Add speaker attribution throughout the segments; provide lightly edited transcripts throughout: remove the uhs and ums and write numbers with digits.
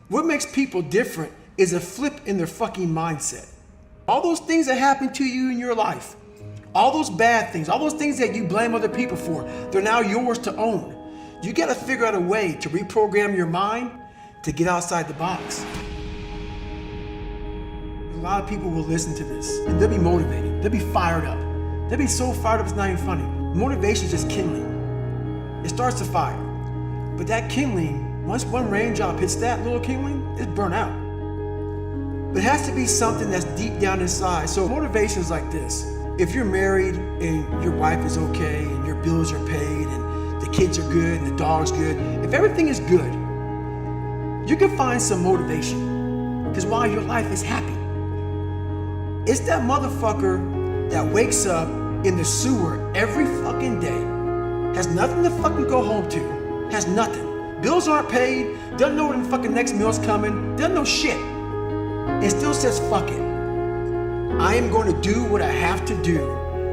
Speaker 1: What makes people different is a flip in their fucking mindset. All those things that happen to you in your life, all those bad things, all those things that you blame other people for, they're now yours to own. You gotta figure out a way to reprogram your mind to get outside the box. A lot of people will listen to this and they'll be motivated, they'll be fired up. They'll be so fired up it's not even funny. Motivation is just kindling. It starts to fire. But that kindling, once one raindrop hits that little kindling, it's burnt out. But it has to be something that's deep down inside. So motivation is like this. If you're married and your wife is okay and your bills are paid and the kids are good and the dog's good, if everything is good, you can find some motivation. Because why? Your life is happy. It's that motherfucker that wakes up in the sewer every fucking day, has nothing to fucking go home to, has nothing. Bills aren't paid, doesn't know when the fucking next meal's coming, doesn't know shit, and still says fuck it. I am going to do what I have to do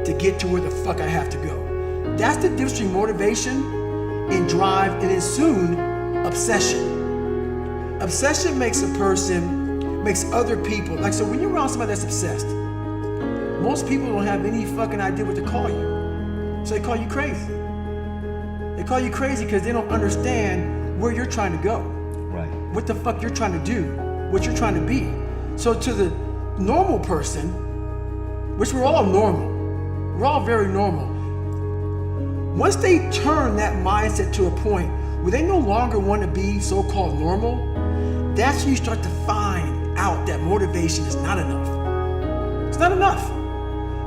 Speaker 1: to get to where the fuck I have to go. That's the difference between motivation and drive, and then soon, obsession. Obsession makes a person, makes other people, like, so when you're around somebody that's obsessed, most people don't have any fucking idea what to call you. So they call you crazy. They call you crazy because they don't understand where you're trying to go.
Speaker 2: Right.
Speaker 1: What the fuck you're trying to do, what you're trying to be. So to the normal person, which we're all normal, we're all very normal. Once they turn that mindset to a point where they no longer want to be so-called normal, that's when you start to find out that motivation is not enough. It's not enough.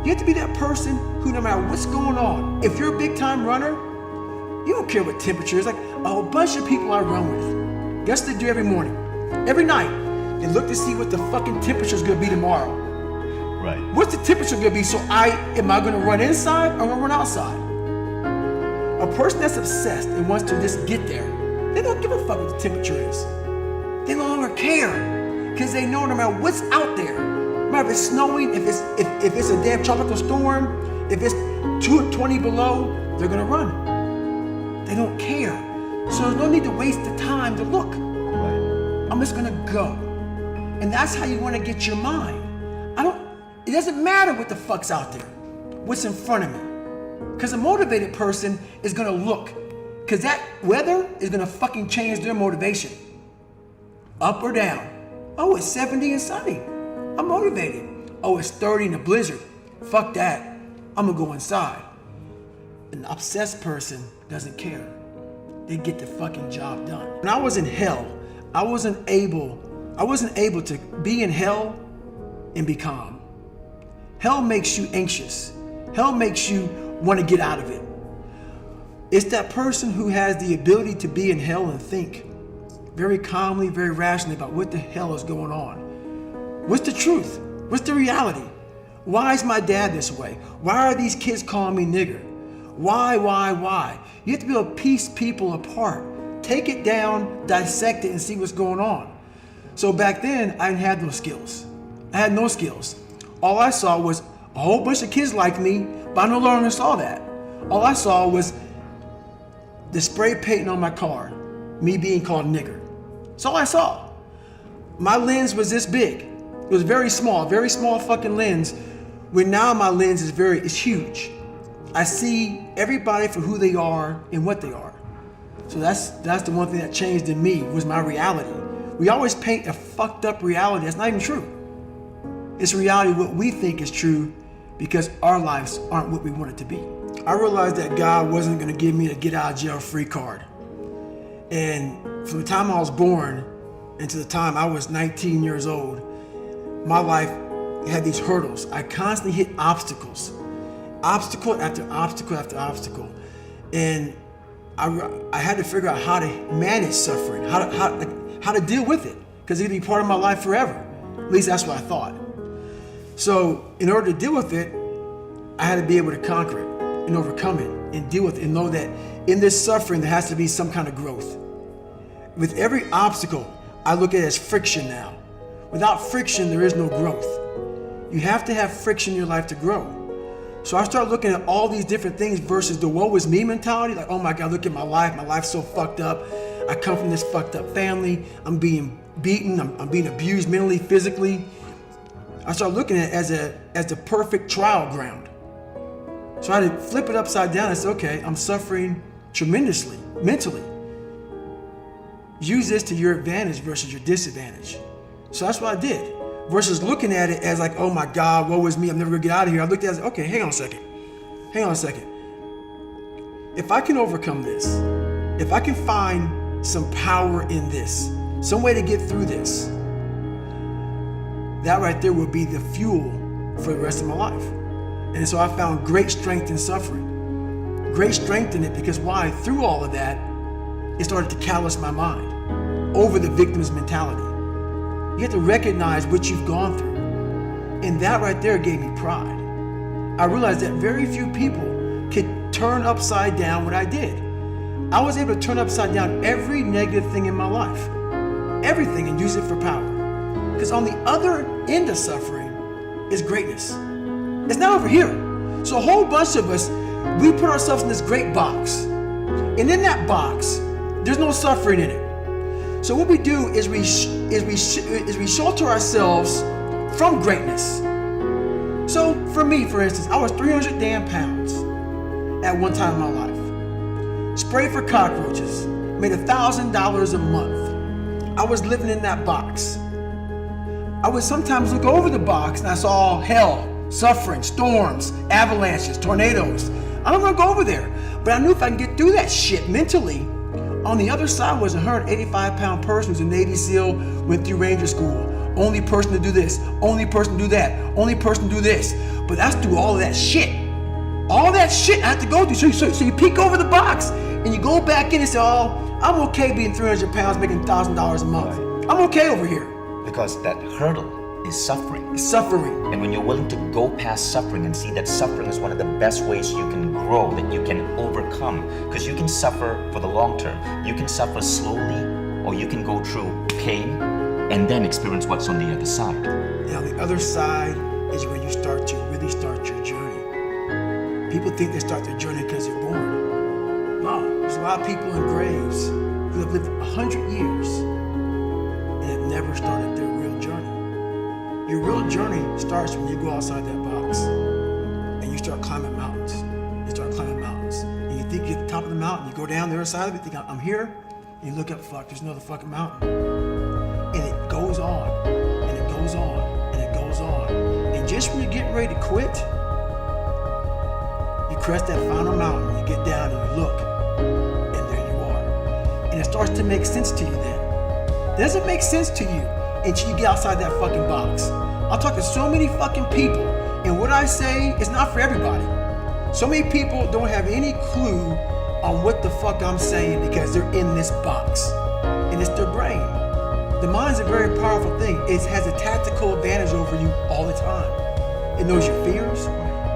Speaker 1: You have to be that person who, no matter what's going on, if you're a big time runner, you don't care what temperature is. Like a bunch of people I run with, guess what they do every morning? Every night, they look to see what the fucking temperature is gonna be tomorrow.
Speaker 2: Right.
Speaker 1: What's the temperature gonna be? So am I gonna run inside or gonna run outside? A person that's obsessed and wants to just get there, they don't give a fuck what the temperature is. They no longer care, because they know no matter what's out there, no matter if it's snowing, if it's a damn tropical storm, if it's 20 below, they're gonna run. They don't care. So there's no need to waste the time to look.
Speaker 2: Right.
Speaker 1: I'm just gonna go. And that's how you wanna get your mind. It doesn't matter what the fuck's out there, what's in front of me. Because a motivated person is gonna look, because that weather is gonna fucking change their motivation. Up or down. Oh, it's 70 and sunny. I'm motivated. Oh, it's 30 in a blizzard. Fuck that. I'm gonna go inside. An obsessed person doesn't care. They get the fucking job done. When I was in hell, I wasn't able to be in hell and be calm. Hell makes you anxious. Hell makes you want to get out of it. It's that person who has the ability to be in hell and think very calmly, very rationally about what the hell is going on. What's the truth? What's the reality? Why is my dad this way? Why are these kids calling me nigger? Why? You have to be able to piece people apart. Take it down, dissect it, and see what's going on. So back then, I didn't have those skills. I had no skills. All I saw was a whole bunch of kids like me, but I no longer saw that. All I saw was the spray painting on my car, me being called nigger. That's all I saw. My lens was this big. It was very small fucking lens, where now my lens is huge. I see everybody for who they are and what they are. So that's the one thing that changed in me, was my reality. We always paint a fucked up reality that's not even true. It's reality what we think is true, because our lives aren't what we want it to be. I realized that God wasn't gonna give me a get out of jail free card. And from the time I was born until the time I was 19 years old, my life had these hurdles. I constantly hit obstacles. Obstacle after obstacle after obstacle. And I had to figure out how to manage suffering, how to deal with it, because it could be part of my life forever. At least that's what I thought. So in order to deal with it, I had to be able to conquer it and overcome it and deal with it and know that in this suffering, there has to be some kind of growth. With every obstacle, I look at it as friction now. Without friction, there is no growth. You have to have friction in your life to grow. So I started looking at all these different things versus the woe is me mentality. Like, oh my God, look at my life. My life's so fucked up. I come from this fucked up family. I'm being beaten. I'm being abused mentally, physically. I started looking at it as the perfect trial ground. So I had to flip it upside down and say, okay, I'm suffering tremendously, mentally. Use this to your advantage versus your disadvantage. So that's what I did. Versus looking at it as like, oh my God, woe is me, I'm never gonna get out of here. I looked at it as, okay, hang on a second. If I can overcome this, if I can find some power in this, some way to get through this, that right there would be the fuel for the rest of my life. And so I found great strength in suffering. Great strength in it because why? Through all of that, it started to callous my mind over the victim's mentality. You have to recognize what you've gone through. And that right there gave me pride. I realized that very few people could turn upside down what I did. I was able to turn upside down every negative thing in my life. Everything, and use it for power. Because on the other end of suffering is greatness. It's not over here. So a whole bunch of us, we put ourselves in this great box. And in that box, there's no suffering in it. So what we do is we shelter ourselves from greatness. So for me, for instance, I was 300 damn pounds at one time in my life. Sprayed for cockroaches, made $1,000 a month. I was living in that box. I would sometimes look over the box and I saw hell, suffering, storms, avalanches, tornadoes. I don't want to go over there, but I knew if I can get through that shit mentally, on the other side was a 185-pound person who's a Navy SEAL, went through Ranger School. Only person to do this, only person to do that, only person to do this. But that's through all of that shit. All that shit I have to go through. So you peek over the box and you go back in and say, oh, I'm okay being 300 pounds, making $1,000 a month. I'm okay over here.
Speaker 3: Because that hurdle is suffering.
Speaker 1: It's suffering.
Speaker 3: And when you're willing to go past suffering and see that suffering is one of the best ways you can grow, that you can overcome, because you can suffer for the long term. You can suffer slowly, or you can go through pain and then experience what's on the other side.
Speaker 1: And on the other side is where you really start your journey. People think they start their journey because they're born. No, there's a lot of people in graves who have lived 100 years and have never started their real journey. Your real journey starts when you go outside that box and you start climbing mountains. And you think you're at the top of the mountain, you go down the other side of it, think I'm here, and you look up, fuck, there's another fucking mountain. And it goes on, and it goes on, and it goes on. And just when you're getting ready to quit, you crest that final mountain, you get down and you look, and there you are. And it starts to make sense to you then. It doesn't make sense to you until you get outside that fucking box. I'll talk to so many fucking people, and what I say is not for everybody. So many people don't have any clue on what the fuck I'm saying because they're in this box. And it's their brain. The mind's a very powerful thing. It has a tactical advantage over you all the time. It knows your fears.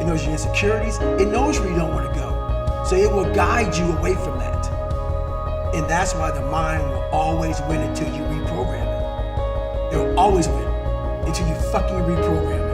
Speaker 1: It knows your insecurities. It knows where you don't want to go. So it will guide you away from that. And that's why the mind will always win until you reprogram it. It will always win until you fucking reprogram it.